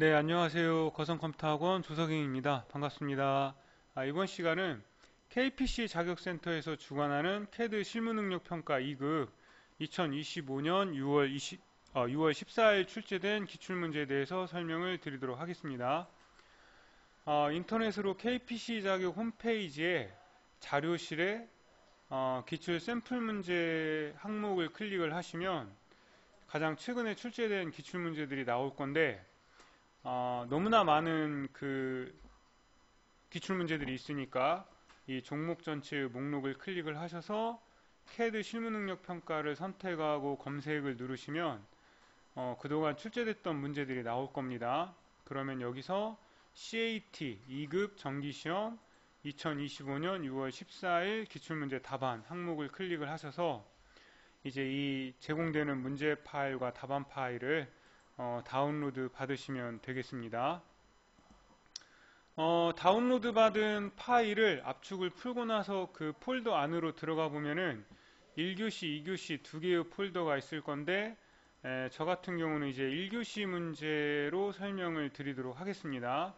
네, 안녕하세요. 거성컴퓨터학원 조석영입니다. 반갑습니다. 이번 시간은 KPC 자격센터에서 주관하는 CAD 실무능력 평가 2급 2025년 6월 14일 출제된 기출문제에 대해서 설명을 드리도록 하겠습니다. 인터넷으로 KPC 자격 홈페이지에 자료실에 기출 샘플 문제 항목을 클릭을 하시면 가장 최근에 출제된 기출문제들이 나올 건데 너무나 많은 그 기출 문제들이 있으니까 이 종목 전체의 목록을 클릭을 하셔서 CAD 실무 능력 평가를 선택하고 검색을 누르시면 그동안 출제됐던 문제들이 나올 겁니다. 그러면 여기서 CAT 2급 정기시험 2025년 6월 14일 기출문제 답안 항목을 클릭을 하셔서 이제 이 제공되는 문제 파일과 답안 파일을 다운로드 받으시면 되겠습니다. 다운로드 받은 파일을 압축을 풀고 나서 그 폴더 안으로 들어가 보면은 1교시, 2교시 두 개의 폴더가 있을 건데 저 같은 경우는 이제 1교시 문제로 설명을 드리도록 하겠습니다.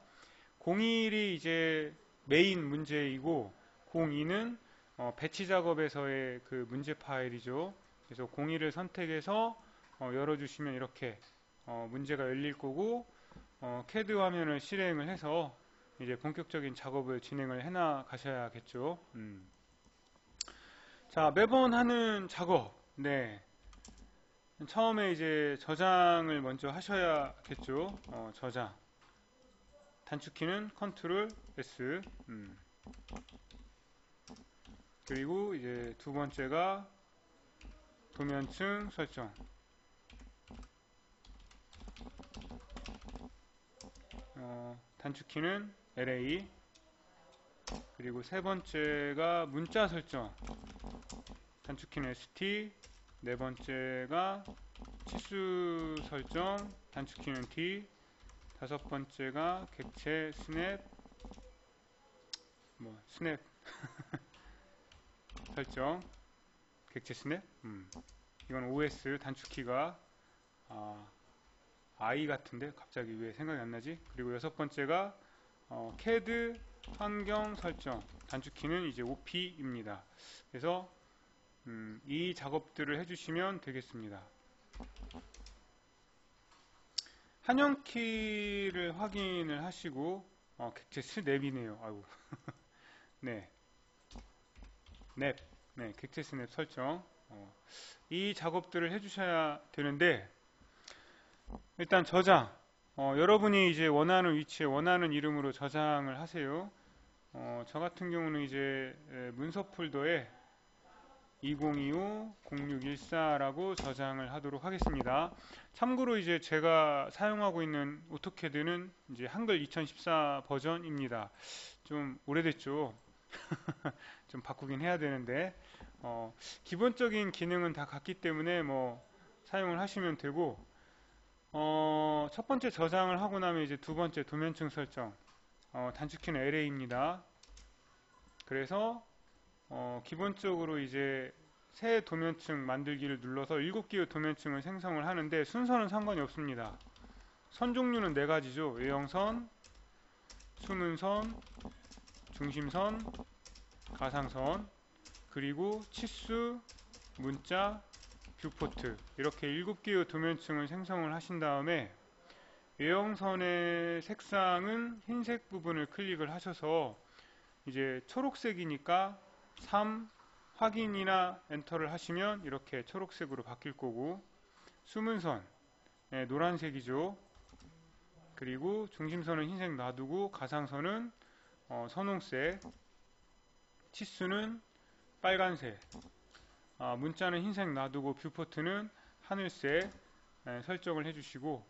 01이 이제 메인 문제이고 02는 배치 작업에서의 그 문제 파일이죠. 그래서 01을 선택해서 열어주시면 이렇게 문제가 열릴 거고 CAD 화면을 실행을 해서 이제 본격적인 작업을 진행을 해나 가셔야겠죠. 자, 매번 하는 작업. 네. 처음에 이제 저장을 먼저 하셔야겠죠. 저장. 단축키는 컨트롤 S. 그리고 이제 두 번째가 도면층 설정. 단축키는 LA. 그리고 세 번째가 문자 설정. 단축키는 ST. 네 번째가 치수 설정. 단축키는 T. 다섯 번째가 객체 스냅. 스냅 설정. 객체 스냅. 이건 OS 단축키가 I 같은데 갑자기 왜 생각이 안 나지? 그리고 여섯 번째가 CAD 환경 설정. 단축키는 이제 OP입니다. 그래서 이 작업들을 해주시면 되겠습니다. 한영키를 확인을 하시고 객체 스냅이네요. 아이고. 네, 냅. 네, 객체 스냅 설정. 이 작업들을 해주셔야 되는데 일단 저장. 여러분이 이제 원하는 위치에 원하는 이름으로 저장을 하세요. 저 같은 경우는 이제 문서 폴더에 2025-0614라고 저장을 하도록 하겠습니다. 참고로 이제 제가 사용하고 있는 오토캐드는 이제 한글 2014 버전입니다. 좀 오래됐죠. 좀 바꾸긴 해야 되는데 기본적인 기능은 다 같기 때문에 뭐 사용을 하시면 되고 첫 번째 저장을 하고 나면 이제 두 번째 도면층 설정 단축키는 LA입니다. 그래서 기본적으로 이제 새 도면층 만들기를 눌러서 7개의 도면층을 생성을 하는데 순서는 상관이 없습니다. 선 종류는 네 가지죠. 외형선, 수문선, 중심선, 가상선, 그리고 치수, 문자, 뷰포트 이렇게 7개의 도면층을 생성을 하신 다음에 외형선의 색상은 흰색 부분을 클릭을 하셔서 이제 초록색이니까 3 확인이나 엔터를 하시면 이렇게 초록색으로 바뀔 거고 수문선 노란색이죠. 그리고 중심선은 흰색 놔두고 가상선은 선홍색, 치수는 빨간색, 문자는 흰색 놔두고 뷰포트는 하늘색 설정을 해주시고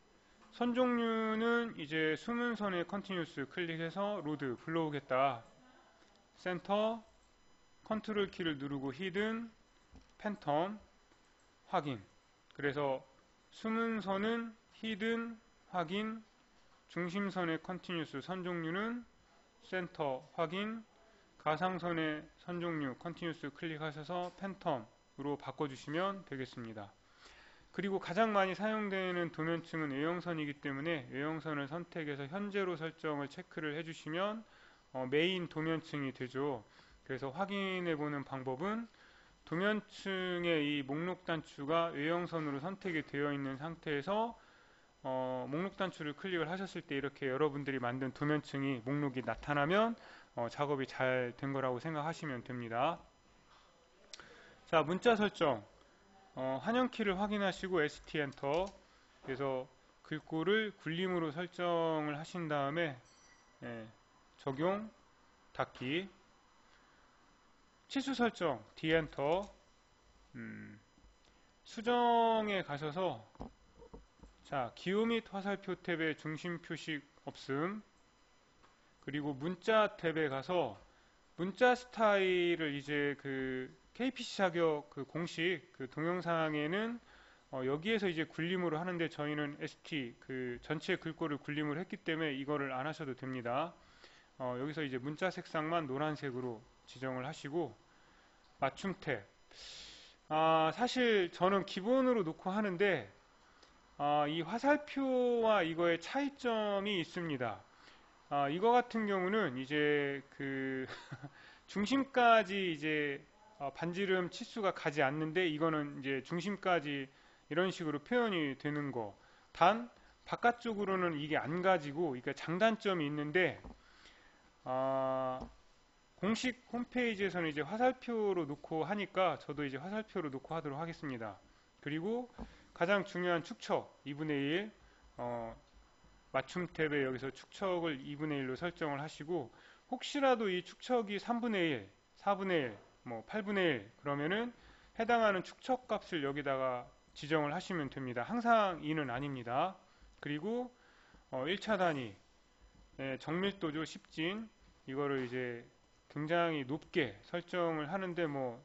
선 종류는 이제 수문선의 컨티뉴스 클릭해서 로드 불러오겠다. 센터 컨트롤 키를 누르고 히든 팬텀 확인. 그래서 수문선은 히든 확인, 중심선의 컨티뉴스 선 종류는 센터 확인, 가상선의 선 종류 컨티뉴스 클릭하셔서 팬텀으로 바꿔주시면 되겠습니다. 그리고 가장 많이 사용되는 도면층은 외형선이기 때문에 외형선을 선택해서 현재로 설정을 체크를 해주시면 메인 도면층이 되죠. 그래서 확인해 보는 방법은 도면층의 이 목록 단추가 외형선으로 선택이 되어 있는 상태에서 목록 단추를 클릭을 하셨을 때 이렇게 여러분들이 만든 도면층이 목록이 나타나면 작업이 잘 된 거라고 생각하시면 됩니다. 자, 문자 설정. 환영키를 확인하시고 ST 엔터. 그래서 글꼴을 굴림으로 설정을 하신 다음에 적용 닫기. 치수 설정 D 엔터. 수정에 가셔서 자, 기호 및 화살표 탭에 중심 표식 없음. 그리고 문자 탭에 가서 문자 스타일을 이제 그 KPC 자격 그 공식 그 동영상에는 여기에서 이제 굴림으로 하는데 저희는 ST 그 전체 글꼴을 굴림을 했기 때문에 이거를 안 하셔도 됩니다. 여기서 이제 문자 색상만 노란색으로 지정을 하시고 맞춤 탭. 사실 저는 기본으로 놓고 하는데 이 화살표와 이거의 차이점이 있습니다. 이거 같은 경우는 이제 그 중심까지 이제 반지름 치수가 가지 않는데 이거는 이제 중심까지 이런 식으로 표현이 되는 거. 단 바깥쪽으로는 이게 안 가지고 그러니까 장단점이 있는데 공식 홈페이지에서는 이제 화살표로 놓고 하니까 저도 이제 화살표로 놓고 하도록 하겠습니다. 그리고 가장 중요한 축척 2분의 1 맞춤 탭에 여기서 축척을 2분의 1로 설정을 하시고 혹시라도 이 축척이 3분의 1, 4분의 1, 뭐 8분의 1 그러면은 해당하는 축척 값을 여기다가 지정을 하시면 됩니다. 항상 2는 아닙니다. 그리고 1차 단위 정밀도죠. 10진 이거를 이제 굉장히 높게 설정을 하는데 뭐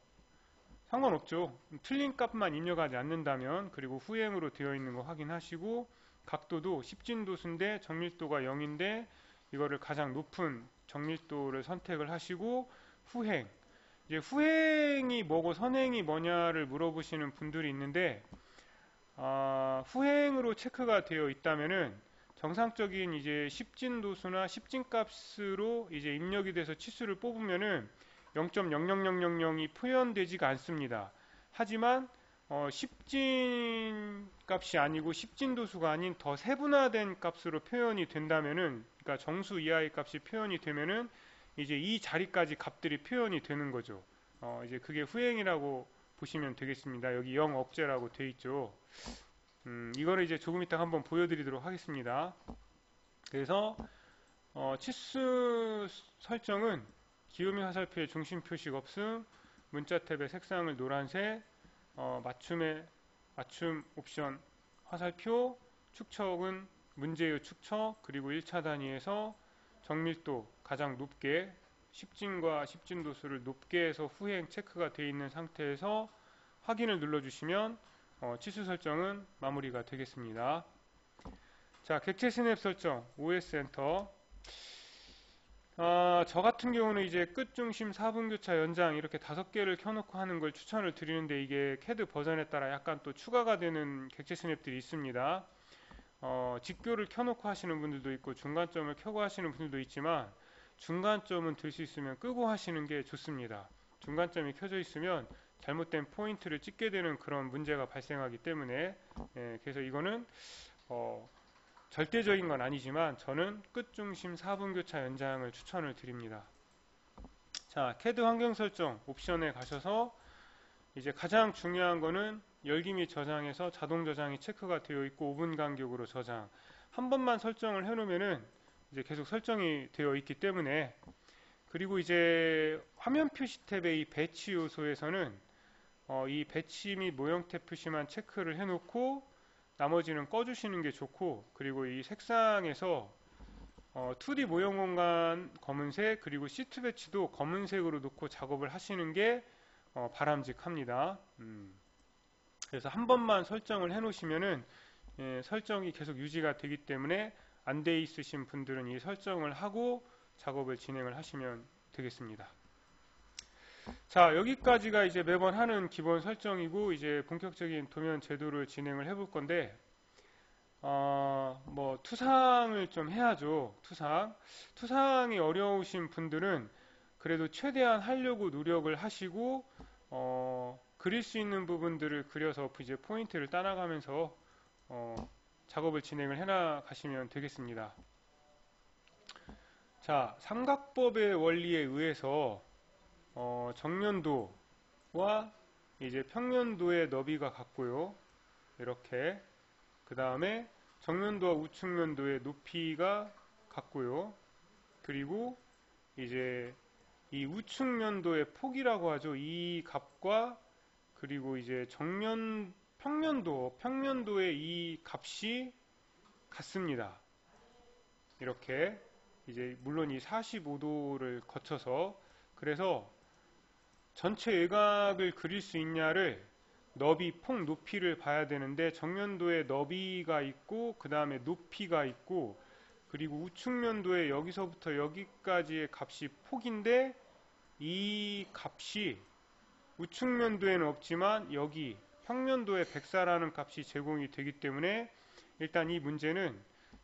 상관없죠. 틀린 값만 입력하지 않는다면. 그리고 후행으로 되어 있는 거 확인하시고 각도도 10진도수인데 정밀도가 0인데 이거를 가장 높은 정밀도를 선택을 하시고 후행. 이제 후행이 뭐고 선행이 뭐냐를 물어보시는 분들이 있는데 후행으로 체크가 되어 있다면은 정상적인 이제 10진도수나 10진 값으로 이제 입력이 돼서 치수를 뽑으면은 0.00000이 표현되지가 않습니다. 하지만 10진 값이 아니고 10진도수가 아닌 더 세분화된 값으로 표현이 된다면은 그러니까 정수 이하의 값이 표현이 되면은 이제 이 자리까지 값들이 표현이 되는 거죠. 이제 그게 후행이라고 보시면 되겠습니다. 여기 0 억제라고 돼 있죠. 이거를 이제 조금 이따 한번 보여드리도록 하겠습니다. 그래서 치수 설정은 기호 및 화살표의 중심 표식 없음, 문자 탭의 색상을 노란색, 맞춤 옵션 화살표, 축척은 문제의 축척, 그리고 1차 단위에서 정밀도 가장 높게 10진과 10진도수를 높게 해서 후행 체크가 되어 있는 상태에서 확인을 눌러주시면 치수 설정은 마무리가 되겠습니다. 자, 객체 스냅 설정 OS 엔터. 저 같은 경우는 이제 끝 중심 4분 교차 연장 이렇게 5개를 켜놓고 하는 걸 추천을 드리는데 이게 CAD 버전에 따라 약간 또 추가가 되는 객체 스냅들이 있습니다. 직교를 켜놓고 하시는 분들도 있고 중간점을 켜고 하시는 분들도 있지만 중간점은 될 수 있으면 끄고 하시는 게 좋습니다. 중간점이 켜져 있으면 잘못된 포인트를 찍게 되는 그런 문제가 발생하기 때문에 그래서 이거는 절대적인 건 아니지만 저는 끝 중심 4분 교차 연장을 추천을 드립니다. 자, CAD 환경 설정 옵션에 가셔서 이제 가장 중요한 거는 열기 및 저장에서 자동 저장이 체크가 되어 있고 5분 간격으로 저장. 한 번만 설정을 해 놓으면은 이제 계속 설정이 되어 있기 때문에. 그리고 이제 화면 표시 탭의 이 배치 요소에서는 이 배치 및 모형 탭 표시만 체크를 해 놓고 나머지는 꺼주시는 게 좋고, 그리고 이 색상에서 2D 모형 공간 검은색, 그리고 시트 배치도 검은색으로 놓고 작업을 하시는 게 바람직합니다. 그래서 한 번만 설정을 해 놓으시면은 설정이 계속 유지가 되기 때문에 안 돼 있으신 분들은 이 설정을 하고 작업을 진행을 하시면 되겠습니다. 자, 여기까지가 이제 매번 하는 기본 설정이고, 이제 본격적인 도면 제도를 진행을 해볼 건데, 뭐, 투상을 좀 해야죠. 투상이 어려우신 분들은 그래도 최대한 하려고 노력을 하시고, 그릴 수 있는 부분들을 그려서 이제 포인트를 따라가면서, 작업을 진행을 해나가시면 되겠습니다. 자, 삼각법의 원리에 의해서, 정면도와 이제 평면도의 너비가 같고요. 이렇게. 그 다음에 정면도와 우측면도의 높이가 같고요. 그리고 이제 이 우측면도의 폭이라고 하죠. 이 값과 그리고 이제 평면도의 이 값이 같습니다. 이렇게 이제 물론 이 45도를 거쳐서 그래서 전체 외곽을 그릴 수 있냐를 너비, 폭, 높이를 봐야 되는데 정면도에 너비가 있고 그 다음에 높이가 있고 그리고 우측면도에 여기서부터 여기까지의 값이 폭인데 이 값이 우측면도에는 없지만 여기 평면도에 104라는 값이 제공이 되기 때문에 일단 이 문제는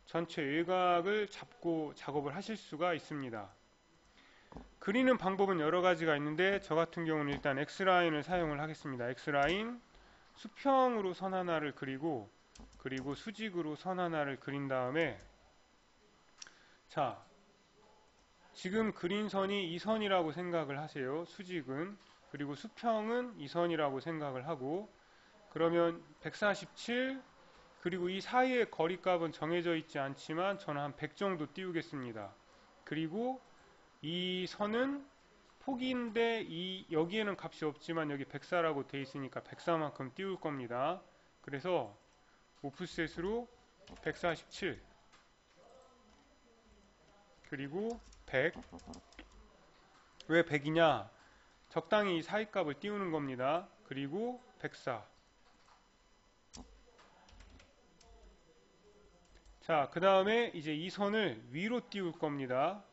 전체 외곽을 잡고 작업을 하실 수가 있습니다. 그리는 방법은 여러 가지가 있는데 저 같은 경우는 일단 X라인을 사용을 하겠습니다. X라인 수평으로 선 하나를 그리고 수직으로 선 하나를 그린 다음에 자 지금 그린 선이 이 선이라고 생각을 하세요. 수직은 그리고 수평은 이 선이라고 생각을 하고 그러면 147 그리고 이 사이의 거리값은 정해져 있지 않지만 저는 한 100 정도 띄우겠습니다. 그리고 이 선은 폭인데 여기에는 값이 없지만 여기 104라고 돼 있으니까 104만큼 띄울 겁니다. 그래서 오프셋으로 147 그리고 100 왜 100이냐 적당히 이 사이 값을 띄우는 겁니다. 그리고 104 자, 그 다음에 이제 이 선을 위로 띄울 겁니다.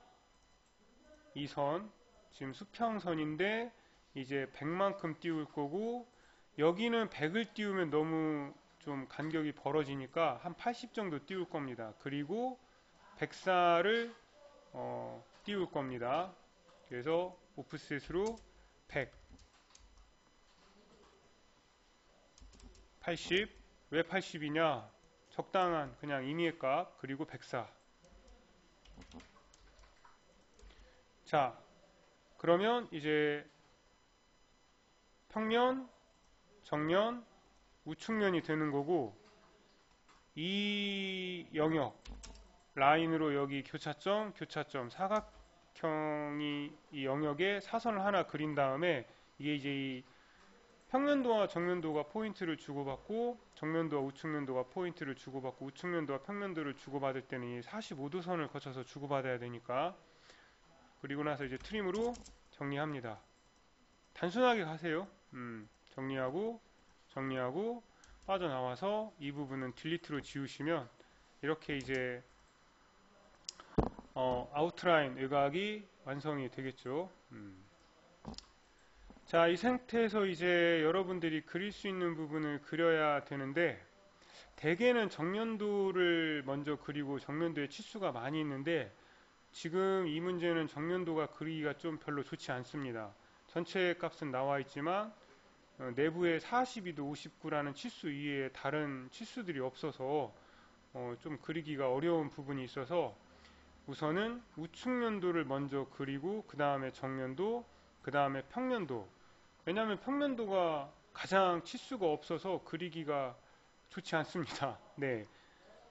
이 선, 지금 수평선인데 이제 100만큼 띄울 거고 여기는 100을 띄우면 너무 좀 간격이 벌어지니까 한 80 정도 띄울 겁니다. 그리고 104를 띄울 겁니다. 그래서 오프셋으로 100, 80, 왜 80이냐? 적당한 그냥 임의의 값 그리고 104. 자, 그러면 이제 평면, 정면, 우측면이 되는 거고 이 영역 라인으로 여기 교차점, 사각형이 이 영역에 사선을 하나 그린 다음에 이게 이제 이 평면도와 정면도가 포인트를 주고받고 정면도와 우측면도가 포인트를 주고받고 우측면도와 평면도를 주고받을 때는 이 45도 선을 거쳐서 주고받아야 되니까 그리고 나서 이제 트림으로 정리합니다. 단순하게 가세요. 정리하고 빠져나와서 이 부분은 딜리트로 지우시면 이렇게 이제 아웃라인 외곽이 완성이 되겠죠. 자, 이 상태에서 이제 여러분들이 그릴 수 있는 부분을 그려야 되는데 대개는 정면도를 먼저 그리고 정면도에 치수가 많이 있는데 지금 이 문제는 정면도가 그리기가 좀 별로 좋지 않습니다. 전체 값은 나와 있지만 내부에 42도 59라는 치수 이외에 다른 치수들이 없어서 좀 그리기가 어려운 부분이 있어서 우선은 우측면도를 먼저 그리고 그 다음에 정면도 그 다음에 평면도 왜냐하면 평면도가 가장 치수가 없어서 그리기가 좋지 않습니다. 네.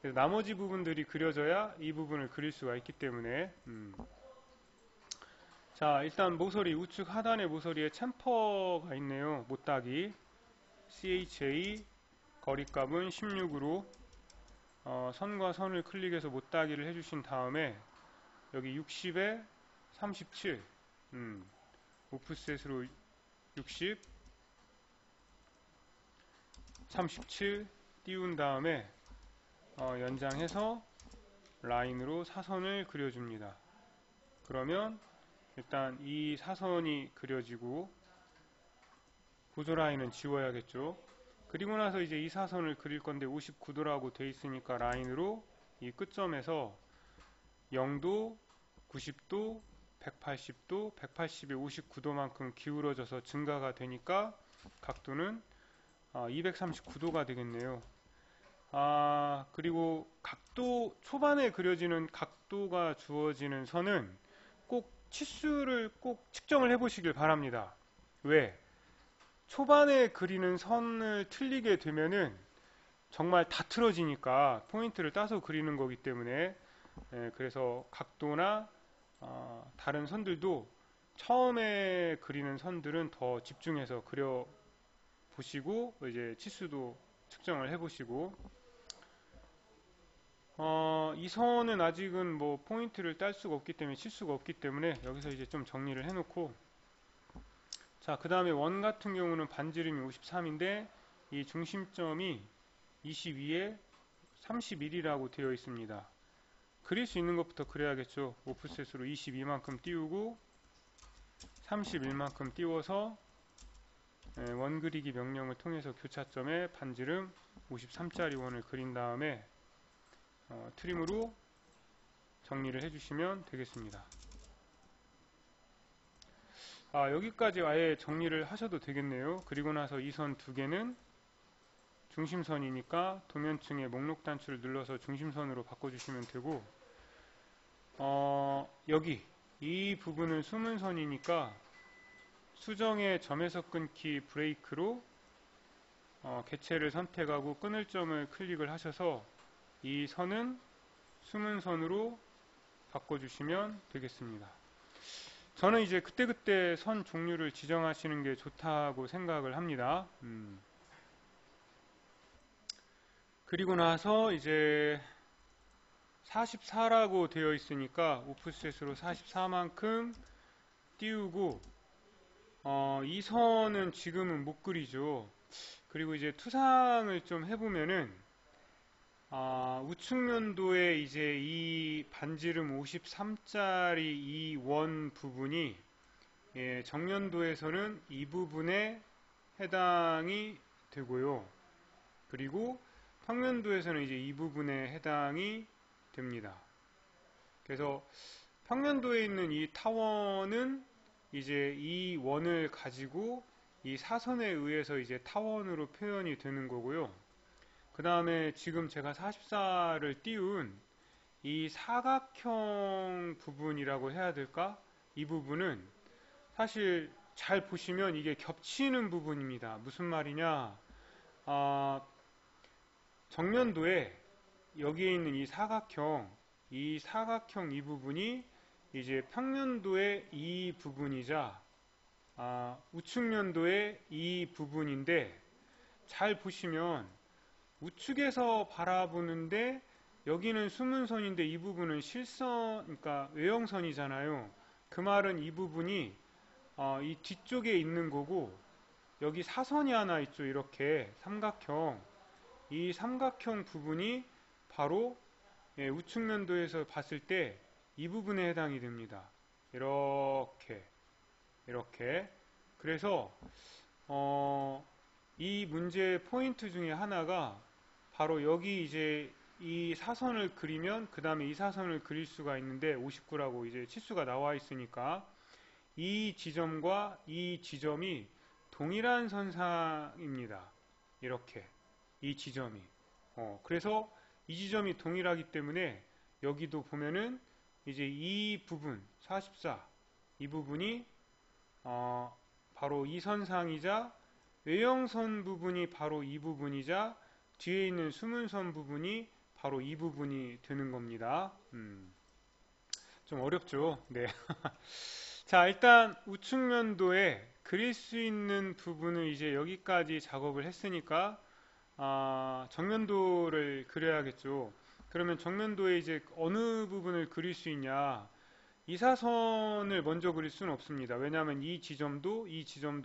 그래서 나머지 부분들이 그려져야 이 부분을 그릴 수가 있기 때문에 자 일단 모서리 우측 하단의 모서리에 챔퍼가 있네요. 못따기 CHA 거리값은 16으로 선과 선을 클릭해서 못따기를 해주신 다음에 여기 60에 37 오프셋으로 60 37 띄운 다음에 연장해서 라인으로 사선을 그려줍니다. 그러면 일단 이 사선이 그려지고 보조 라인은 지워야겠죠. 그리고 나서 이제 이 사선을 그릴 건데 59도라고 돼 있으니까 라인으로 이 끝점에서 0도, 90도, 180도, 180에 59도만큼 기울어져서 증가가 되니까 각도는 239도가 되겠네요. 그리고 각도, 초반에 그려지는 각도가 주어지는 선은 꼭 치수를 꼭 측정을 해 보시길 바랍니다. 왜? 초반에 그리는 선을 틀리게 되면은 정말 다 틀어지니까 포인트를 따서 그리는 거기 때문에 그래서 각도나 다른 선들도 처음에 그리는 선들은 더 집중해서 그려 보시고 이제 치수도 측정을 해 보시고 이 선은 아직은 뭐 포인트를 딸 수가 없기 때문에 칠 수가 없기 때문에 여기서 이제 좀 정리를 해 놓고 자, 그 다음에 원 같은 경우는 반지름이 53인데 이 중심점이 22에 31이라고 되어 있습니다. 그릴 수 있는 것부터 그려야겠죠. 오프셋으로 22만큼 띄우고 31만큼 띄워서 원 그리기 명령을 통해서 교차점에 반지름 53짜리 원을 그린 다음에 트림으로 정리를 해주시면 되겠습니다. 여기까지 아예 정리를 하셔도 되겠네요. 그리고 나서 이 선 두 개는 중심선이니까 도면층의 목록 단추를 눌러서 중심선으로 바꿔주시면 되고 여기 이 부분은 숨은선이니까 수정의 점에서 끊기 브레이크로 개체를 선택하고 끊을 점을 클릭을 하셔서 이 선은 숨은선으로 바꿔주시면 되겠습니다. 저는 이제 그때그때 선 종류를 지정하시는 게 좋다고 생각을 합니다. 그리고 나서 이제 44라고 되어 있으니까 오프셋으로 44만큼 띄우고 이 선은 지금은 못 그리죠. 그리고 이제 투상을 좀 해보면은 우측면도에 이제 이 반지름 53짜리 이 원 부분이 정면도에서는 이 부분에 해당이 되고요. 그리고 평면도에서는 이제 이 부분에 해당이 됩니다. 그래서 평면도에 있는 이 타원은 이제 이 원을 가지고 이 사선에 의해서 이제 타원으로 표현이 되는 거고요. 그 다음에 지금 제가 44를 띄운 이 사각형 부분이라고 해야 될까? 이 부분은 사실 잘 보시면 이게 겹치는 부분입니다. 무슨 말이냐? 정면도에 여기에 있는 이 사각형 이 부분이 이제 평면도의 이 부분이자 우측면도의 이 부분인데 잘 보시면 우측에서 바라보는데 여기는 숨은선인데 이 부분은 실선, 그러니까 외형선이잖아요. 그 말은 이 부분이 이 뒤쪽에 있는 거고 여기 사선이 하나 있죠. 이렇게 삼각형. 이 삼각형 부분이 바로 우측면도에서 봤을 때 이 부분에 해당이 됩니다. 이렇게 그래서 이 문제의 포인트 중에 하나가 바로 여기 이제 이 사선을 그리면 그 다음에 이 사선을 그릴 수가 있는데 59라고 이제 치수가 나와 있으니까 이 지점과 이 지점이 동일한 선상입니다. 이렇게 이 지점이 그래서 이 지점이 동일하기 때문에 여기도 보면은 이제 이 부분 44 이 부분이 바로 이 선상이자 외형선 부분이 바로 이 부분이자 뒤에 있는 숨은선 부분이 바로 이 부분이 되는 겁니다. 좀 어렵죠? 네. 자, 일단 우측면도에 그릴 수 있는 부분을 이제 여기까지 작업을 했으니까 정면도를 그려야겠죠. 그러면 정면도에 이제 어느 부분을 그릴 수 있냐? 이 사선을 먼저 그릴 수는 없습니다. 왜냐하면 이 지점도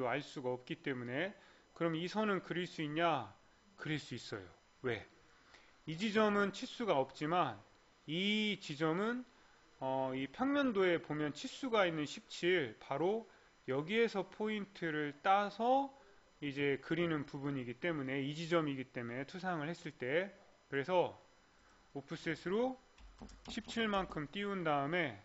알 수가 없기 때문에. 그럼 이 선은 그릴 수 있냐? 그릴 수 있어요. 왜? 이 지점은 치수가 없지만 이 지점은 이 평면도에 보면 치수가 있는 17, 바로 여기에서 포인트를 따서 이제 그리는 부분이기 때문에, 이 지점이기 때문에 투상을 했을 때, 그래서 오프셋으로 17만큼 띄운 다음에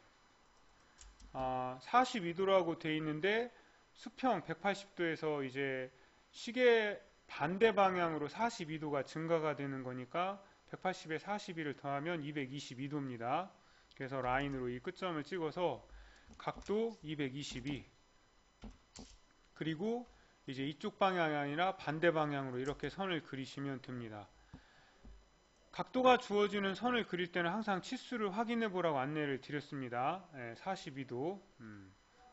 42도라고 돼 있는데 수평 180도에서 이제 시계 반대 방향으로 42도가 증가가 되는 거니까 180에 42를 더하면 222도입니다. 그래서 라인으로 이 끝점을 찍어서 각도 222, 그리고 이제 이쪽 방향이 아니라 반대 방향으로 이렇게 선을 그리시면 됩니다. 각도가 주어지는 선을 그릴 때는 항상 치수를 확인해 보라고 안내를 드렸습니다. 42도.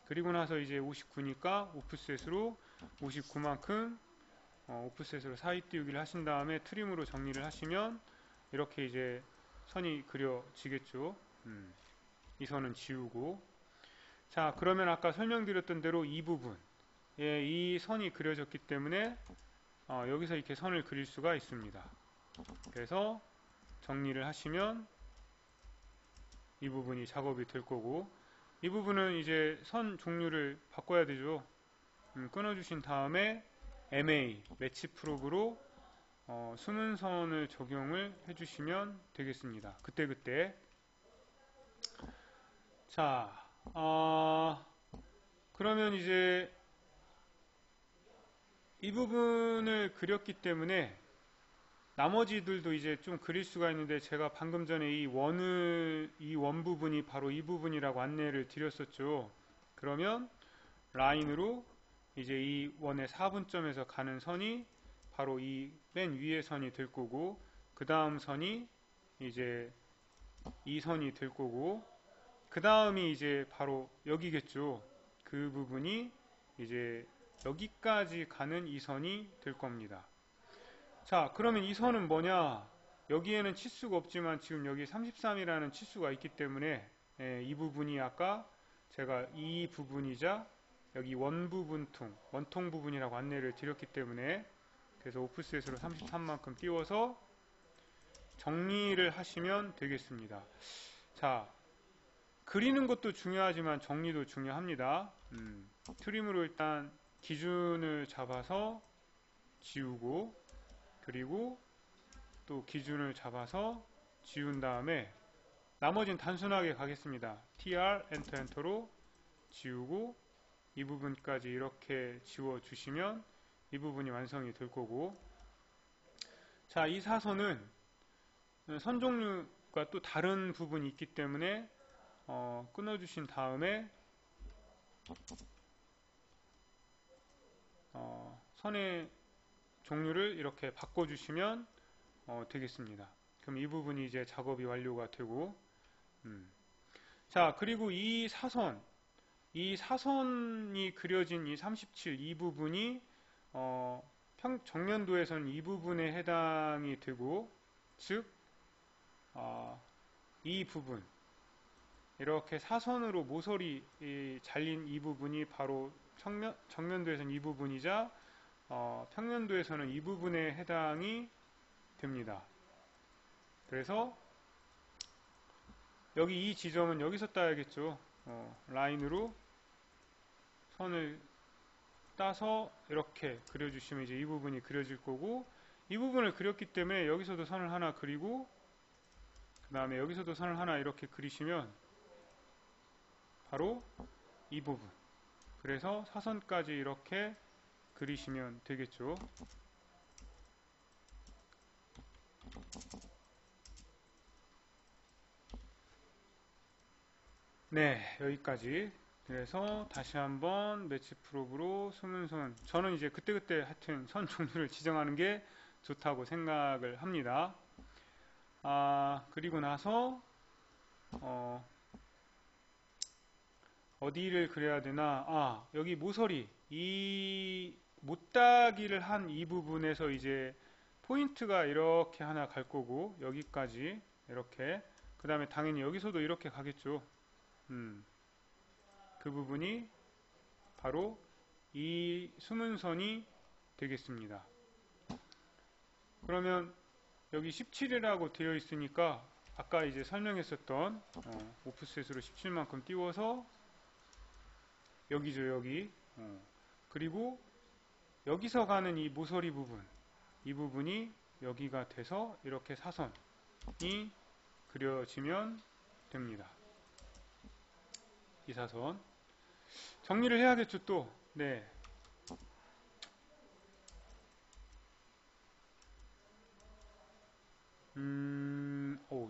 그리고 나서 이제 59니까 오프셋으로 59만큼 오프셋으로 사이 띄우기를 하신 다음에 트림으로 정리를 하시면 이렇게 이제 선이 그려지겠죠. 이 선은 지우고. 자, 그러면 아까 설명드렸던 대로 이 부분, 이 선이 그려졌기 때문에 여기서 이렇게 선을 그릴 수가 있습니다. 그래서 정리를 하시면 이 부분이 작업이 될 거고, 이 부분은 이제 선 종류를 바꿔야 되죠. 끊어주신 다음에 MA, 매치 프로브로 숨은 선을 적용을 해주시면 되겠습니다. 그때그때. 자, 그러면 이제 이 부분을 그렸기 때문에 나머지들도 이제 좀 그릴 수가 있는데, 제가 방금 전에 이 원 부분이 바로 이 부분이라고 안내를 드렸었죠. 그러면 라인으로 이제 이 원의 4분점에서 가는 선이 바로 이 맨 위의 선이 될 거고, 그 다음 선이 이제 이 선이 될 거고, 그 다음이 이제 바로 여기겠죠. 그 부분이 이제 여기까지 가는 이 선이 될 겁니다. 자, 그러면 이 선은 뭐냐? 여기에는 치수가 없지만 지금 여기 33이라는 치수가 있기 때문에 이 부분이 아까 제가 이 부분이자 여기 원통 부분이라고 안내를 드렸기 때문에, 그래서 오프셋으로 33만큼 띄워서 정리를 하시면 되겠습니다. 자, 그리는 것도 중요하지만 정리도 중요합니다. 트림으로 일단 기준을 잡아서 지우고, 그리고 또 기준을 잡아서 지운 다음에 나머지는 단순하게 가겠습니다. TR 엔터 엔터로 지우고, 이 부분까지 이렇게 지워 주시면 이 부분이 완성이 될 거고, 자, 이 사선은 선 종류가 또 다른 부분이 있기 때문에 끊어 주신 다음에 선의 종류를 이렇게 바꿔주시면 되겠습니다. 그럼 이 부분이 이제 작업이 완료가 되고, 자, 그리고 이 사선이 그려진 이 37, 이 부분이 정면도에서는 이 부분에 해당이 되고, 즉 이 부분, 이렇게 사선으로 모서리 잘린 이 부분이 바로 정면도에서는 이 부분이자 평면도에서는 이 부분에 해당이 됩니다. 그래서 여기 이 지점은 여기서 따야겠죠. 라인으로 선을 따서 이렇게 그려주시면 이제 이 부분이 그려질 거고, 이 부분을 그렸기 때문에 여기서도 선을 하나 그리고, 그 다음에 여기서도 선을 하나 이렇게 그리시면 바로 이 부분, 그래서 사선까지 이렇게 그리시면 되겠죠. 네, 여기까지. 그래서 다시 한번 매치 프로브로 숨은 선, 저는 이제 그때그때 하여튼 선 종류를 지정하는 게 좋다고 생각을 합니다. 그리고 나서 어디를 그려야 되나? 여기 모서리, 이 못따기를 한 이 부분에서 이제 포인트가 이렇게 하나 갈 거고, 여기까지 이렇게, 그 다음에 당연히 여기서도 이렇게 가겠죠. 그 부분이 바로 이 숨은 선이 되겠습니다. 그러면 여기 17이라고 되어 있으니까 아까 이제 설명했었던 오프셋으로 17만큼 띄워서 여기죠, 여기. 그리고 여기서 가는 이 모서리 부분, 이 부분이 여기가 돼서 이렇게 사선이 그려지면 됩니다. 이 사선. 정리를 해야겠죠, 또. 네.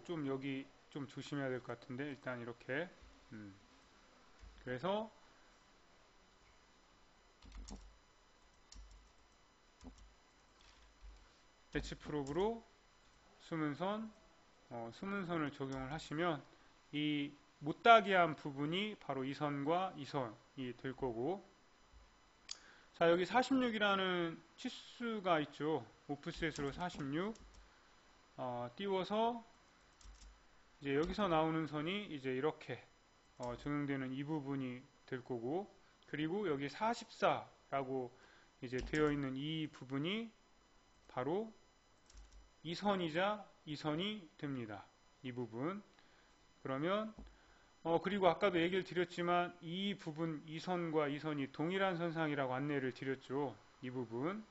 좀 여기 좀 조심해야 될 것 같은데, 일단 이렇게. 그래서, 엣지 프로브로 숨은선, 숨은선을 적용을 하시면, 이 못따기한 부분이 바로 이 선과 이 선이 될 거고, 자, 여기 46이라는 치수가 있죠. 오프셋으로 46. 띄워서, 이제 여기서 나오는 선이 이제 이렇게 적용되는 이 부분이 될 거고, 그리고 여기 44라고 이제 되어 있는 이 부분이 바로 이 선이자 이 선이 됩니다. 이 부분. 그러면 그리고 아까도 얘기를 드렸지만 이 부분, 이 선과 이 선이 동일한 선상이라고 안내를 드렸죠. 이 부분,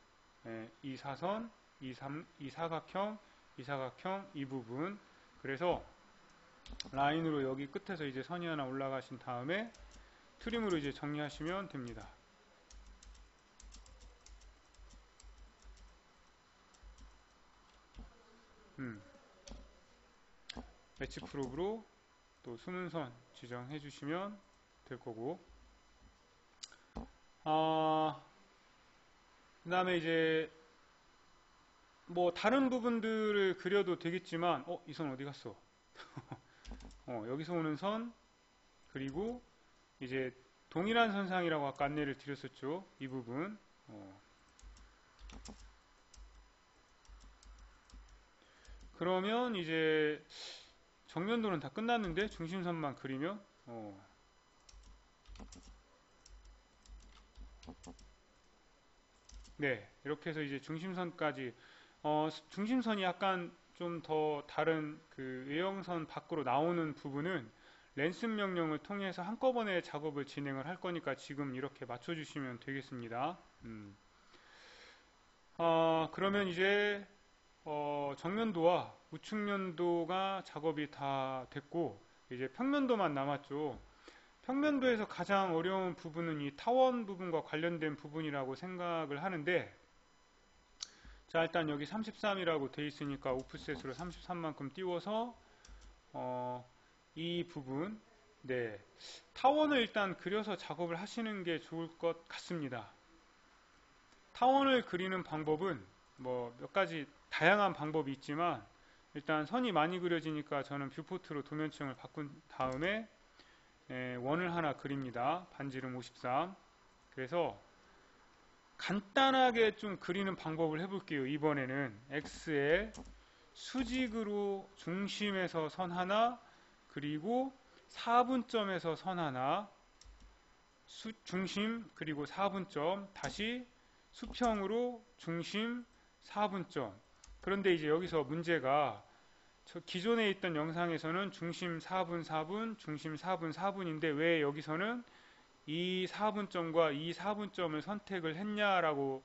이 사선, 이 사각형, 이 사각형, 이 부분. 그래서 라인으로 여기 끝에서 이제 선이 하나 올라가신 다음에 트림으로 이제 정리하시면 됩니다. 엣지 프로브로 또 숨은선 지정해 주시면 될 거고, 그 다음에 이제 뭐 다른 부분들을 그려도 되겠지만 이 선 어디 갔어? 여기서 오는 선, 그리고 이제 동일한 선상이라고 아까 안내를 드렸었죠. 이 부분. 그러면 이제 정면도는 다 끝났는데 중심선만 그리면 네, 이렇게 해서 이제 중심선까지 중심선이 약간 좀 더 다른 그 외형선 밖으로 나오는 부분은 랜슨 명령을 통해서 한꺼번에 작업을 진행을 할 거니까 지금 이렇게 맞춰주시면 되겠습니다. 그러면 이제 정면도와 우측면도가 작업이 다 됐고 이제 평면도만 남았죠. 평면도에서 가장 어려운 부분은 이 타원 부분과 관련된 부분이라고 생각을 하는데, 자, 일단 여기 33이라고 돼 있으니까 오프셋으로 33만큼 띄워서 이 부분, 네, 타원을 일단 그려서 작업을 하시는 게 좋을 것 같습니다. 타원을 그리는 방법은 뭐 몇 가지 다양한 방법이 있지만 일단 선이 많이 그려지니까 저는 뷰포트로 도면층을 바꾼 다음에 원을 하나 그립니다. 반지름 53. 그래서 간단하게 좀 그리는 방법을 해볼게요. 이번에는 X에 수직으로 중심에서 선 하나, 그리고 4분점에서 선 하나, 중심 그리고 4분점, 다시 수평으로 중심 4분점. 그런데 이제 여기서 문제가 기존에 있던 영상에서는 중심 4분 4분, 중심 4분 4분인데 왜 여기서는 이 4분점과 이 4분점을 선택을 했냐라고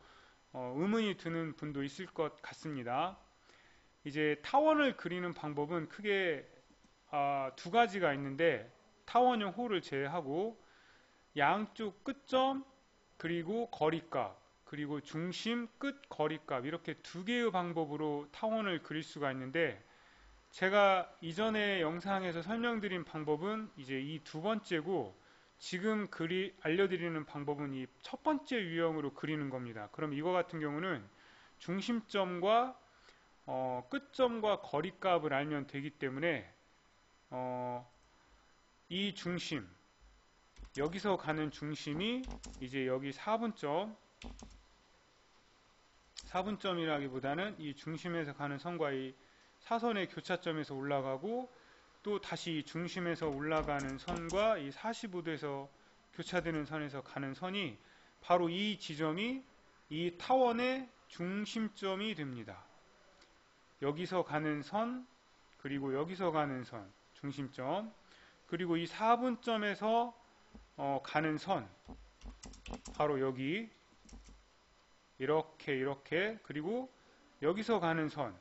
의문이 드는 분도 있을 것 같습니다. 이제 타원을 그리는 방법은 크게 두 가지가 있는데, 타원형 홀을 제외하고 양쪽 끝점 그리고 거리값, 그리고 중심 끝 거리값, 이렇게 두 개의 방법으로 타원을 그릴 수가 있는데, 제가 이전에 영상에서 설명드린 방법은 이제 이 두 번째고, 지금 알려드리는 방법은 이 첫 번째 유형으로 그리는 겁니다. 그럼 이거 같은 경우는 중심점과 끝점과 거리값을 알면 되기 때문에 이 중심, 여기서 가는 중심이 이제 여기 4분점이라기보다는 이 중심에서 가는 선과 이 사선의 교차점에서 올라가고, 또 다시 중심에서 올라가는 선과 이 45도에서 교차되는 선에서 가는 선이 바로 이 지점이 이 타원의 중심점이 됩니다. 여기서 가는 선, 그리고 여기서 가는 선, 중심점, 그리고 이 4분점에서 가는 선, 바로 여기, 이렇게, 그리고 여기서 가는 선,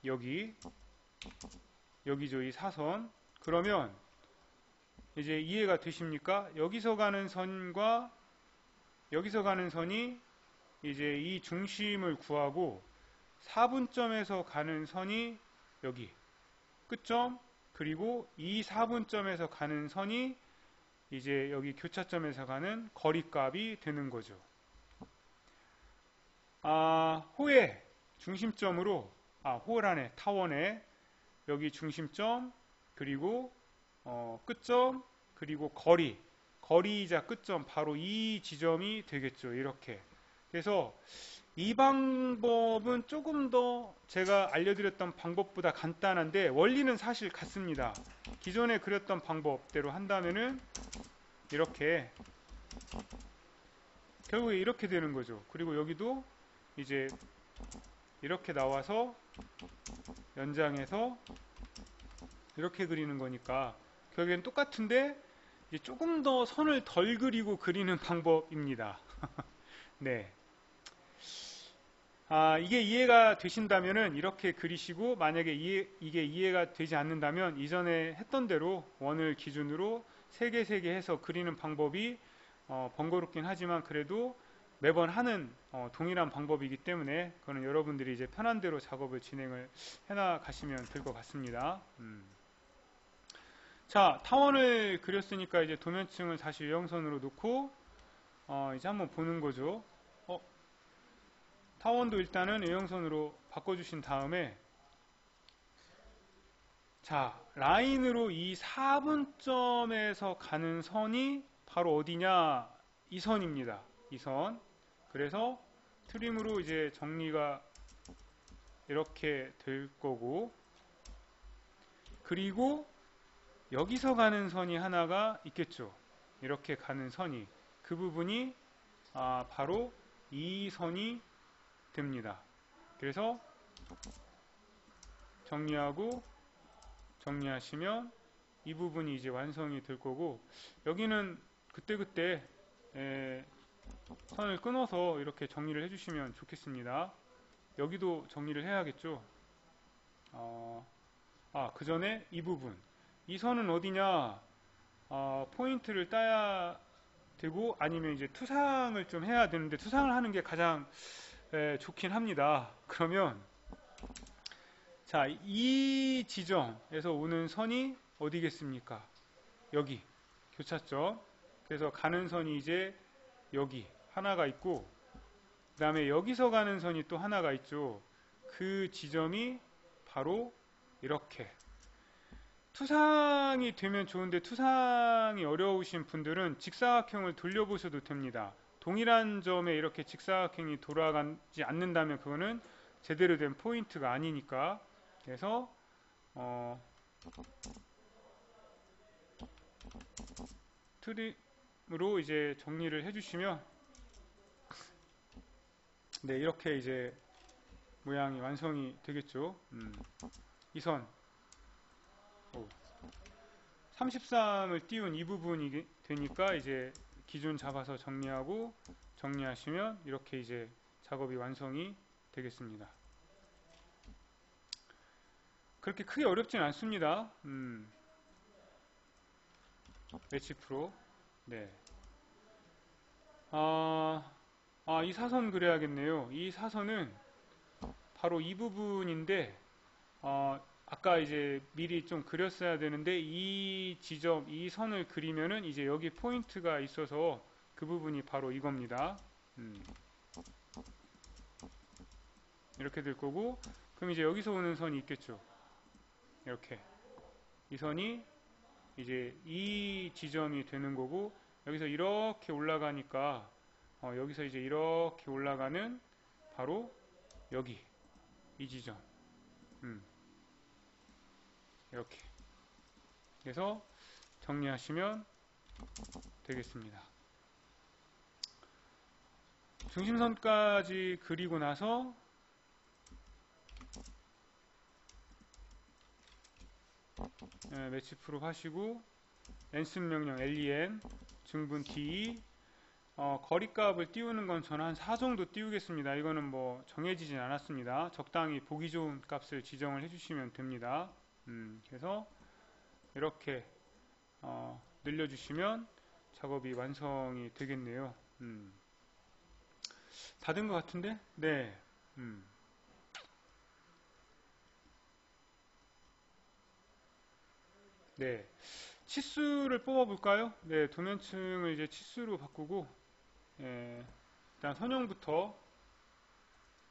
여기죠, 이 사선. 그러면 이제 이해가 되십니까? 여기서 가는 선과 여기서 가는 선이 이제 이 중심을 구하고 4분점에서 가는 선이 여기 끝점, 그리고 이 4분점에서 가는 선이 이제 여기 교차점에서 가는 거리값이 되는 거죠. 호의 중심점으로 호란에 타원에 여기 중심점, 그리고 끝점, 그리고 거리이자 끝점, 바로 이 지점이 되겠죠. 이렇게. 그래서 이 방법은 조금 더 제가 알려드렸던 방법보다 간단한데 원리는 사실 같습니다. 기존에 그렸던 방법대로 한다면은 이렇게 결국에 이렇게 되는 거죠. 그리고 여기도 이제 이렇게 나와서 연장해서 이렇게 그리는 거니까 결국엔 똑같은데 이제 조금 더 선을 덜 그리고 그리는 방법입니다. 네. 이게 이해가 되신다면은 이렇게 그리시고, 만약에 이게 이해가 되지 않는다면 이전에 했던 대로 원을 기준으로 3개 해서 그리는 방법이 번거롭긴 하지만 그래도 매번 하는 동일한 방법이기 때문에 그거는 여러분들이 이제 편한 대로 작업을 진행을 해나가시면 될 것 같습니다. 자, 타원을 그렸으니까 이제 도면층을 다시 유형선으로 놓고 이제 한번 보는 거죠. 타원도 일단은 유형선으로 바꿔주신 다음에, 자, 라인으로 이 4분점에서 가는 선이 바로 어디냐? 이 선입니다. 이 선. 그래서 트림으로 이제 정리가 이렇게 될 거고, 그리고 여기서 가는 선이 하나가 있겠죠. 이렇게 가는 선이, 그 부분이 바로 이 선이 됩니다. 그래서 정리하시면 이 부분이 이제 완성이 될 거고, 여기는 그때그때 선을 끊어서 이렇게 정리를 해주시면 좋겠습니다. 여기도 정리를 해야겠죠. 그 전에 이 부분, 이 선은 어디냐? 포인트를 따야 되고, 아니면 이제 투상을 좀 해야 되는데, 투상을 하는 게 가장 좋긴 합니다. 그러면 자, 이 지점에서 오는 선이 어디겠습니까? 여기 교차점. 그래서 가는 선이 이제 여기 하나가 있고, 그 다음에 여기서 가는 선이 또 하나가 있죠. 그 지점이 바로 이렇게. 투상이 되면 좋은데 투상이 어려우신 분들은 직사각형을 돌려보셔도 됩니다. 동일한 점에 이렇게 직사각형이 돌아가지 않는다면 그거는 제대로 된 포인트가 아니니까. 그래서 트림으로 이제 정리를 해주시면, 네, 이렇게 이제 모양이 완성이 되겠죠. 이 선 33을 띄운 이 부분이 되니까 이제 기준 잡아서 정리하시면 이렇게 이제 작업이 완성이 되겠습니다. 그렇게 크게 어렵진 않습니다. 매치 프로. 네. 이 사선 그려야겠네요. 이 사선은 바로 이 부분인데, 아까 이제 미리 좀 그렸어야 되는데, 이 지점, 이 선을 그리면은 이제 여기 포인트가 있어서 그 부분이 바로 이겁니다. 이렇게 될 거고, 그럼 이제 여기서 오는 선이 있겠죠. 이렇게. 이 선이 이제 이 지점이 되는 거고, 여기서 이렇게 올라가니까, 여기서 이제 이렇게 올라가는 바로 여기. 이 지점. 이렇게. 그래서 정리하시면 되겠습니다. 중심선까지 그리고 나서 매치 프로 하시고 랜슨 명령 len 증분 de 거리값을 띄우는 건 저는 한 4 정도 띄우겠습니다. 이거는 뭐 정해지진 않았습니다. 적당히 보기 좋은 값을 지정을 해주시면 됩니다. 그래서 이렇게 늘려주시면 작업이 완성이 되겠네요. 다 된 것 같은데? 네. 네. 치수를 뽑아볼까요? 네, 도면층을 이제 치수로 바꾸고, 예, 일단 선형부터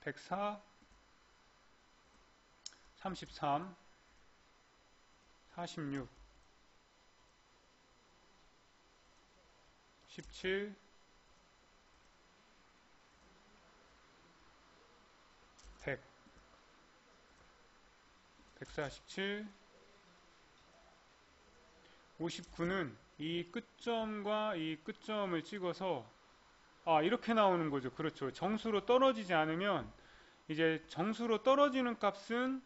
104, 33, 46, 17, 100, 147, 59는 이 끝점과 이 끝점을 찍어서 이렇게 나오는 거죠. 그렇죠. 정수로 떨어지지 않으면 이제 정수로 떨어지는 값은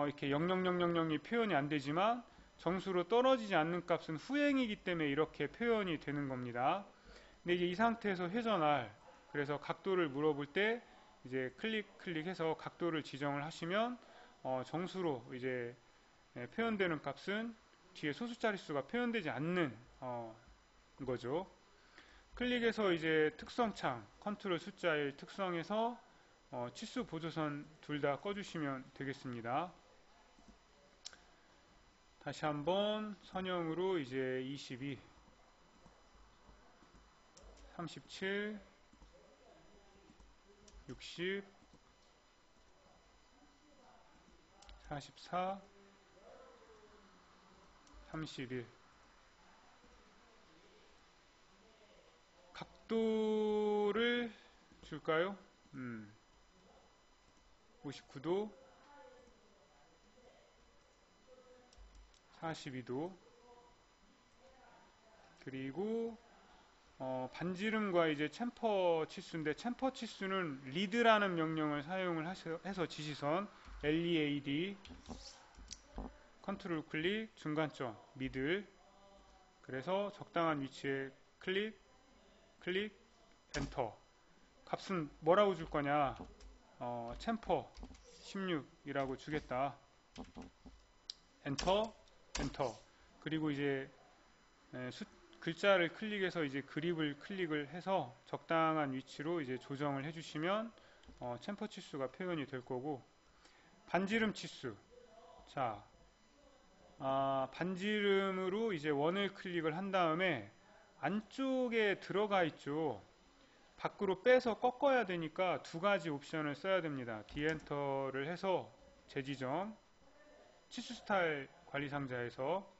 이렇게 00000이 표현이 안 되지만 정수로 떨어지지 않는 값은 후행이기 때문에 이렇게 표현이 되는 겁니다. 근데 이제 이 상태에서 회전할 그래서 각도를 물어볼 때 이제 클릭해서 각도를 지정을 하시면 정수로 이제 표현되는 값은 뒤에 소수 자릿수가 표현되지 않는 거죠. 클릭해서 이제 특성창 컨트롤 숫자 1 특성에서 치수 보조선 둘 다 꺼주시면 되겠습니다. 다시 한번 선형으로 이제 22, 37, 60, 44, 31 각도를 줄까요? 59도, 42도 그리고 반지름과 이제 챔퍼 치수인데 챔퍼 치수는 리드라는 명령을 사용을 해서 지시선 lead 컨트롤 클릭 중간점 미들 그래서 적당한 위치에 클릭 엔터 값은 뭐라고 줄 거냐 챔퍼 16이라고 주겠다 엔터 그리고 이제 글자를 클릭해서 이제 그립을 클릭을 해서 적당한 위치로 이제 조정을 해주시면 챔퍼 치수가 표현이 될 거고 반지름 치수 자 반지름으로 이제 원을 클릭을 한 다음에 안쪽에 들어가 있죠. 밖으로 빼서 꺾어야 되니까 두 가지 옵션을 써야 됩니다. 디엔터를 해서 재지정 치수 스타일 관리 상자에서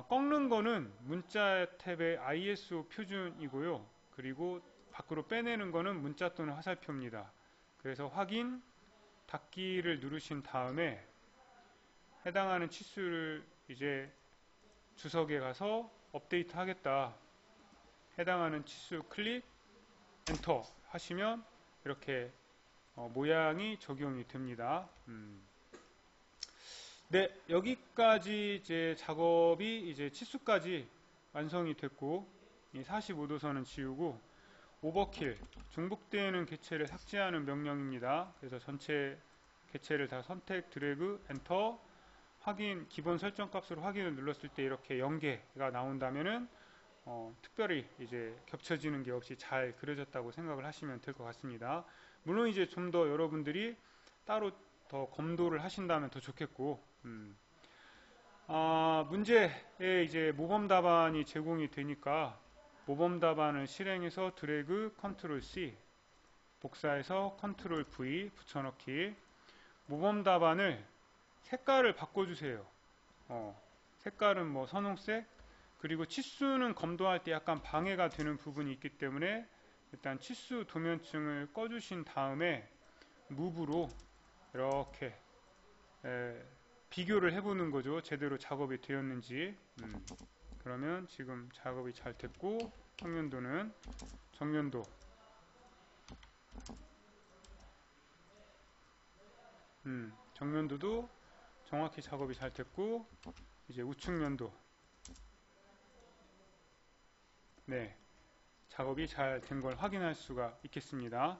꺾는 거는 문자 탭의 ISO 표준이고요. 그리고 밖으로 빼내는 거는 문자 또는 화살표입니다. 그래서 확인 닫기를 누르신 다음에 해당하는 치수를 이제 주석에 가서 업데이트 하겠다. 해당하는 치수 클릭 엔터 하시면 이렇게 모양이 적용이 됩니다. 네, 여기까지 이제 작업이 이제 치수까지 완성이 됐고, 이 45도선은 지우고, 오버킬, 중복되는 객체를 삭제하는 명령입니다. 그래서 전체 객체를 다 선택, 드래그, 엔터, 확인, 기본 설정 값으로 확인을 눌렀을 때 이렇게 연계가 나온다면은, 특별히 이제 겹쳐지는 게 없이 잘 그려졌다고 생각을 하시면 될 것 같습니다. 물론 이제 좀 더 여러분들이 따로 더 검도를 하신다면 더 좋겠고, 문제에 이제 모범 답안이 제공이 되니까 모범 답안을 실행해서 드래그 컨트롤 C 복사해서 컨트롤 V 붙여넣기 모범 답안을 색깔을 바꿔주세요. 색깔은 뭐 선홍색 그리고 치수는 검도할 때 약간 방해가 되는 부분이 있기 때문에 일단 치수 도면층을 꺼주신 다음에 무브로 이렇게 비교를 해보는 거죠. 제대로 작업이 되었는지. 그러면 지금 작업이 잘 됐고 평면도는 정면도 정면도도 정확히 작업이 잘 됐고, 이제 우측면도 네, 작업이 잘 된 걸 확인할 수가 있겠습니다.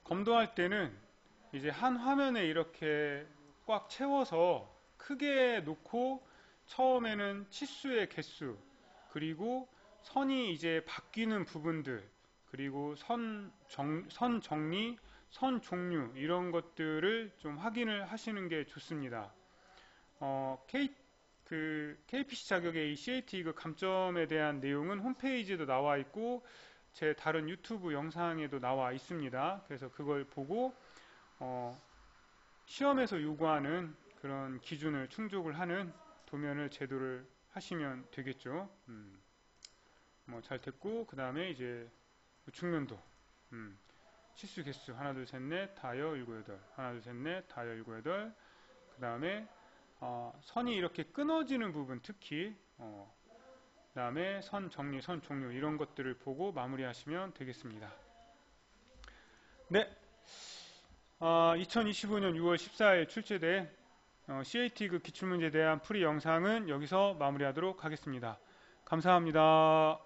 검도할 때는 이제 한 화면에 이렇게 꽉 채워서 크게 놓고 처음에는 치수의 개수, 그리고 선이 이제 바뀌는 부분들, 그리고 선 정리, 선 종류 이런 것들을 좀 확인을 하시는 게 좋습니다. KPC 자격의 이 CAT 그 감점에 대한 내용은 홈페이지에도 나와 있고 제 다른 유튜브 영상에도 나와 있습니다. 그래서 그걸 보고 시험에서 요구하는 그런 기준을 충족을 하는 도면을 제도를 하시면 되겠죠. 잘 됐고, 그 다음에 이제 우측면도 치수 개수 하나 둘 셋 넷 다여 1 9 8 하나 둘 셋 넷 다여 1 9 8 그 다음에 선이 이렇게 끊어지는 부분 특히 그 다음에 선 정리, 선 종류 이런 것들을 보고 마무리하시면 되겠습니다. 네, 2025년 6월 14일 출제된 CAT 그 기출문제에 대한 풀이 영상은 여기서 마무리하도록 하겠습니다. 감사합니다.